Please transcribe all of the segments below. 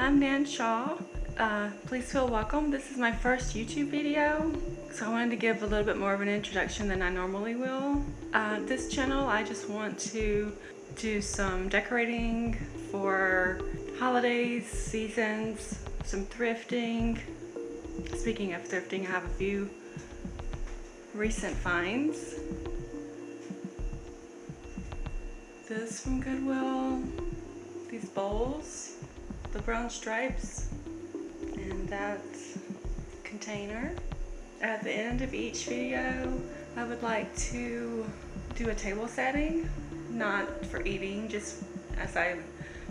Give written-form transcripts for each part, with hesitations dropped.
I'm Nan Shaw. Please feel welcome. This is my first YouTube video, so I wanted to give a little bit more of an introduction than I normally will. This channel, I just want to do some decorating for holidays, seasons, some thrifting. Speaking of thrifting, I have a few recent finds. This from Goodwill, these bowls, the brown stripes, and that container. At the end of each video, I would like to do a table setting, not for eating, just as I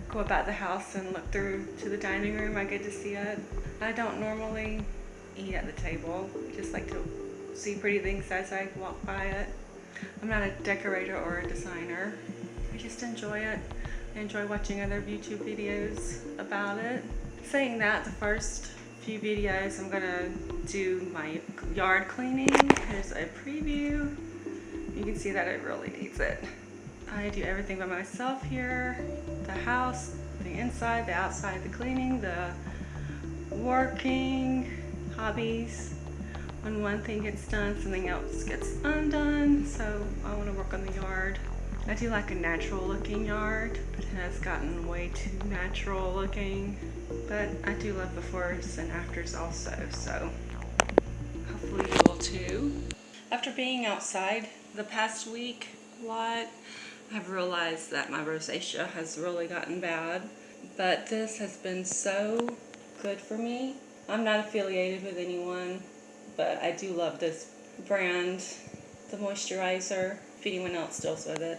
go about the house and look through to the dining room, I get to see it. I don't normally eat at the table, just like to see pretty things as I walk by it. I'm not a decorator or a designer. I just enjoy it. I enjoy watching other YouTube videos about it. Saying that, the first few videos I'm gonna do my yard cleaning. Here's a preview. You can see that it really needs it. I do everything by myself here. The house, the inside, the outside, the cleaning, the working, hobbies. When one thing gets done, something else gets undone. So I want to work on the yard. I do like a natural looking yard, but it has gotten way too natural looking. But I do love befores and afters also, so hopefully you will too. After being outside the past week a lot, I've realized that my rosacea has really gotten bad. But this has been so good for me. I'm not affiliated with anyone, but I do love this brand, the moisturizer, if anyone else deals with it.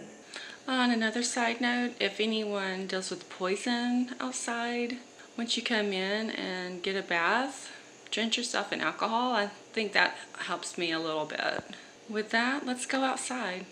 On another side note, if anyone deals with poison outside, once you come in and get a bath, drench yourself in alcohol. I think that helps me a little bit. With that, let's go outside.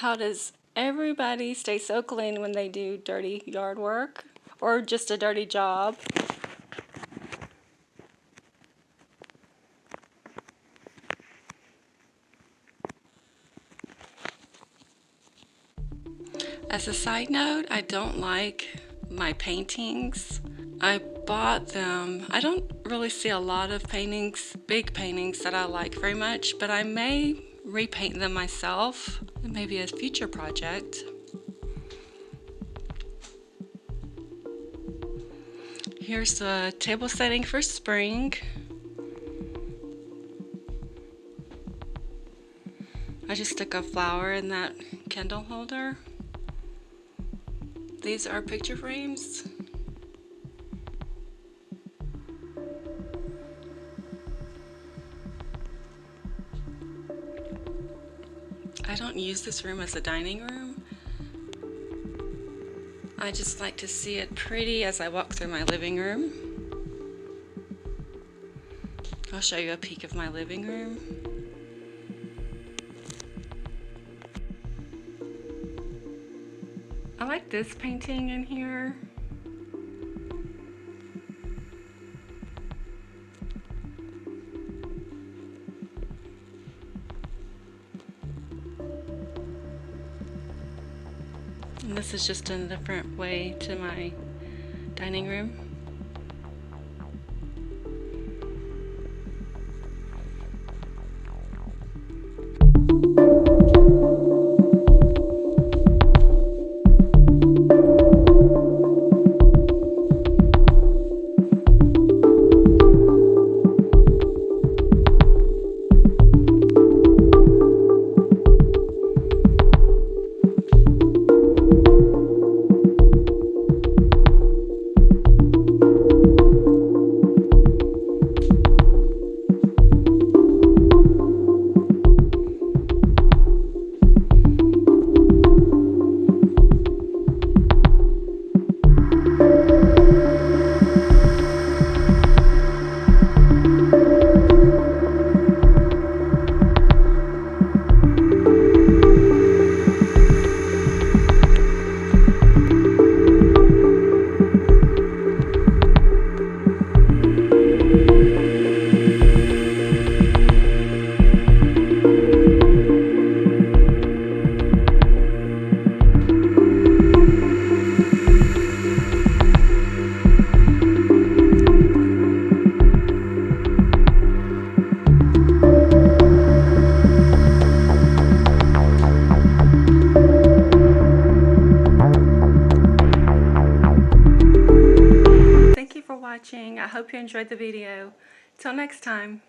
How does everybody stay so clean when they do dirty yard work or just a dirty job? As a side note, I don't like my paintings. I bought them. I don't really see a lot of paintings, big paintings that I like very much, but I may repaint them myself. It may be a future project. Here's the table setting for spring. I just stuck a flower in that candle holder. These are picture frames. I don't use this room as a dining room. I just like to see it pretty as I walk through my living room. I'll show you a peek of my living room. I like this painting in here. And this is just a different way to my dining room. Watching. I hope you enjoyed the video. Till next time.